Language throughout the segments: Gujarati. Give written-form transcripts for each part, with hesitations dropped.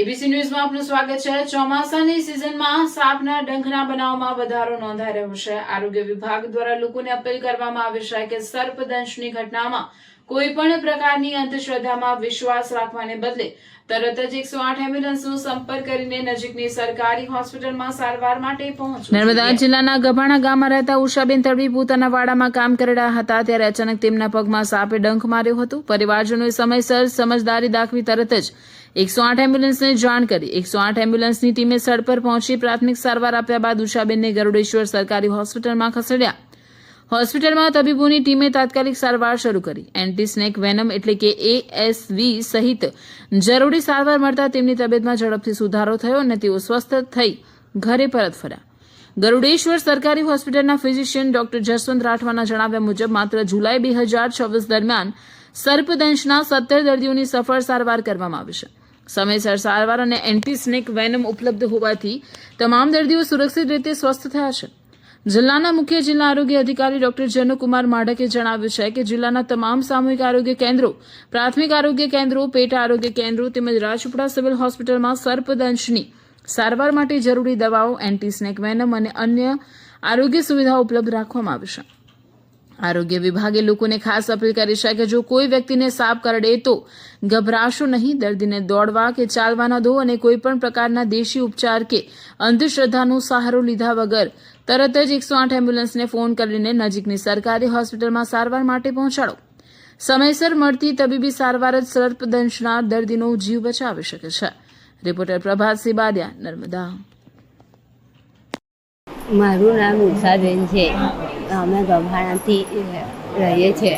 એબીસી ન્યૂઝમાં આપનું સ્વાગત છે। ચોમાસાની સિઝનમાં સાપના ડંખના બનાવમાં વધારો નોંધાઈ રહ્યો છે। આરોગ્ય વિભાગ દ્વારા લોકોને અપીલ કરવામાં આવી છે કે સર્પદંશની ઘટનામાં કોઈ પણ પ્રકારની અંધશ્રદ્ધામાં વિશ્વાસ રાખવાને બદલે તરત જ 108 એમ્બ્યુલન્સનો સંપર્ક કરીને નજીકની સરકારી હોસ્પિટલમાં સારવાર માટે પહોંચવું। નર્મદા જિલ્લાના ગભાણા ગામમાં રહેતા ઉષાબેન તડવી પોતાના વાડામાં કામ કરી રહ્યા હતા ત્યારે અચાનક તેમના પગમાં સાપે ડંખ માર્યો હતો। પરિવારજનોએ સમયસર સમજદારી દાખવી તરત જ 108 એમ્બ્યુલન્સને જાણ કરી 108 એમ્બ્યુલન્સની ટીમે સ્થળ પર પહોંચી પ્રાથમિક સારવાર આપ્યા બાદ ઉષાબેનને ગરુડેશ્વર સરકારી હોસ્પિટલમાં ખસેડ્યા। હોસ્પિટલમાં તબીબોની ટીમે તાત્કાલિક સારવાર શરૂ કરી। એન્ટી સ્નેક વેનમ એટલે કે ASV સહિત જરૂરી સારવાર મળતા તેમની તબિયતમાં ઝડપથી સુધારો થયો અને તેઓ સ્વસ્થ થઈ ઘરે પરત ફર્યા। ગરુડેશ્વર સરકારી હોસ્પિટલના ફિઝિશિયન ડોક્ટર જસવંત રાઠવાના જણાવ્યા મુજબ માત્ર જુલાઈ 2024 દરમિયાન સર્પદંશના 17 દર્દીઓની સફળ સારવાર કરવામાં આવી છે। સમયસર સારવાર અને એન્ટી સ્નેક વેનમ ઉપલબ્ધ હોવાથી તમામ દર્દીઓ સુરક્ષિત રીતે સ્વસ્થ થયા છે। જિલ્લાના મુખ્ય જિલ્લા આરોગ્ય અધિકારી ડોક્ટર જનુકુમાર માઢકે જણાવ્યું છે કે જિલ્લાના તમામ સામૂહિક આરોગ્ય કેન્દ્રો, પ્રાથમિક આરોગ્ય કેન્દ્રો, પેટા આરોગ્ય કેન્દ્રો તેમજ રાજપીપળા સિવિલ હોસ્પિટલમાં સર્પદંશની સારવાર માટે જરૂરી દવાઓ, એન્ટી સ્નેક વેનમ અને અન્ય આરોગ્ય સુવિધાઓ ઉપલબ્ધ રાખવામાં આવી છે। આરોગ્ય વિભાગે લોકોને ખાસ અપીલ કરી છે કે જો કોઈ વ્યક્તિને સાપ કરડે તો ગભરાશો નહીં, દર્દીને દોડવા કે ચાલવા ન દો અને કોઈપણ પ્રકારના દેશી ઉપચાર કે અંધશ્રદ્ધાનો સહારો લીધા વગર તરત જ 108 એમ્બ્યુલન્સને ફોન કરીને નજીકની સરકારી હોસ્પિટલમાં સારવાર માટે પહોંચાડો। સમયસર મળતી તબીબી સારવાર જ સર્પદંશના દર્દીનો જીવ બચાવી શકે છે। રિપોર્ટર પ્રભાત સિબાડિયા, નર્મદા। મારું નામ ઉષાબેન છે। અમે ગભાણાથી રહીએ છીએ।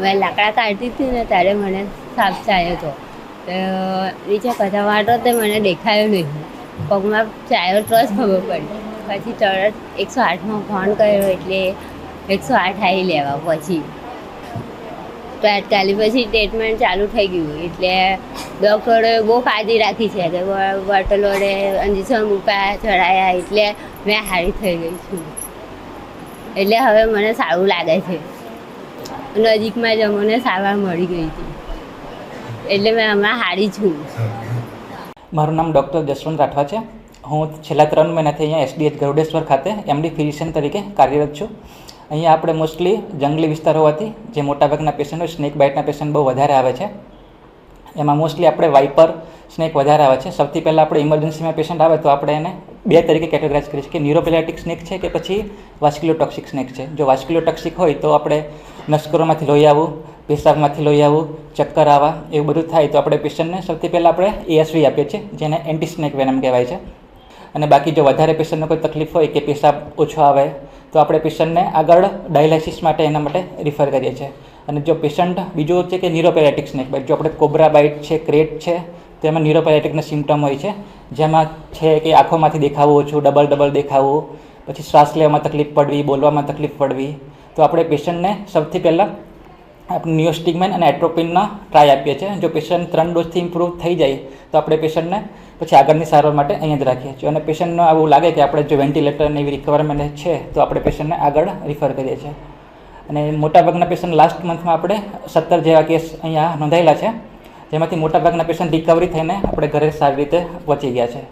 મેં લાકડા કાઢતી હતી ને ત્યારે મને સાપ ચાલ્યો હતો। તો નીચે કચા વાટો તે મને દેખાયો નહીં, પગમાં ચાલ્યો તો જ ખબર પડી। પછી તરત 108માં ફોન કર્યો એટલે 108 આવી લેવા પછી તાત્કાલિક પછી ટ્રીટમેન્ટ ચાલુ થઈ ગયું। એટલે ડૉક્ટરોએ બહુ કાળજી રાખી છે કે બોટલોને ઇન્જેક્શન મૂક્યા, ચડાયા, એટલે મેં સારી થઈ ગઈ છું। એટલે હવે મને સારું લાગે છે। નજીકમાં જ અમને સારવાર મળી ગઈ હતી એટલે મેં હમણાં સારી છું। મારું નામ ડૉક્ટર જસવંત રાઠવા છે। હું છેલ્લા 3 મહિનાથી અહીંયા SDH ગરુડેશ્વર ખાતે MD ફિઝિશિયન તરીકે કાર્યરત છું। અહીંયા આપણે મોસ્ટલી જંગલી વિસ્તાર હોવાથી જે મોટાભાગના પેશન્ટ હોય, સ્નેક બાઇટના પેશન્ટ બહુ વધારે આવે છે। એમાં મોસ્ટલી આપણે વાઇપર સ્નેક વધારે આવે છે। સૌથી પહેલાં આપણે ઇમરજન્સીમાં પેશન્ટ આવે તો આપણે એને 2 તરીકે કેટેગરાઇઝ કરીએ છીએ કે ન્યુરોપેલેટિક સ્નેક છે કે પછી વાસ્ક્યુલોટોક્સિક સ્નેક છે। જો વાસ્ક્યુલોટોક્સિક હોય તો આપણે નસકોરોમાંથી લોહી આવવું, પેશાબમાંથી લોહી આવવું, ચક્કર આવવા એવું બધું થાય તો આપણે પેશન્ટને સૌથી પહેલાં આપણે ASV આપીએ છીએ, જેને એન્ટી સ્નેક વેનમ કહેવાય છે। અને બાકી જો વધારે પેશન્ટને કોઈ તકલીફ હોય કે પેશાબ ઓછો આવે તો આપણે પેશન્ટને આગળ ડાયાલિસિસ માટે એના માટે રિફર કરીએ છીએ। અને જો પેશન્ટ બીજું છે કે ન્યુરોપેલેટિક સ્નેક બાઇટ, જો આપણે કોબ્રા બાઇટ છે, ક્રેટ છે તો એમાં ન્યુરોપેલેટિકના સિમ્ટમ હોય છે, જેમાં છે કે આંખોમાંથી દેખાવું ઓછું, ડબલ દેખાવું, પછી શ્વાસ લેવામાં તકલીફ પડવી, બોલવામાં તકલીફ પડવી, તો આપણે પેશન્ટને સૌથી પહેલાં આપણે નિયોસ્ટિગમેન અને એટ્રોપિનના ટ્રાય આપીએ છીએ। જો પેશન્ટ 3 ડોઝથી ઇમ્પ્રૂવ થઈ જાય તો આપણે પેશન્ટને પછી આગળની સારવાર માટે અહીંયા જ રાખીએ છીએ। અને પેશન્ટને આવું લાગે કે આપણે જો વેન્ટિલેટરની એવી રિક્વાયરમેન્ટ છે તો આપણે પેશન્ટને આગળ રિફર કરીએ છીએ। અને મોટાભાગના પેશન્ટ લાસ્ટ મંથમાં આપણે 17 જેવા કેસ અહીંયા નોંધાયેલા છે, જેમાંથી મોટાભાગના પેશન્ટ રિકવરી થઈને આપણે ઘરે સારી રીતે પહોંચી ગયા છે।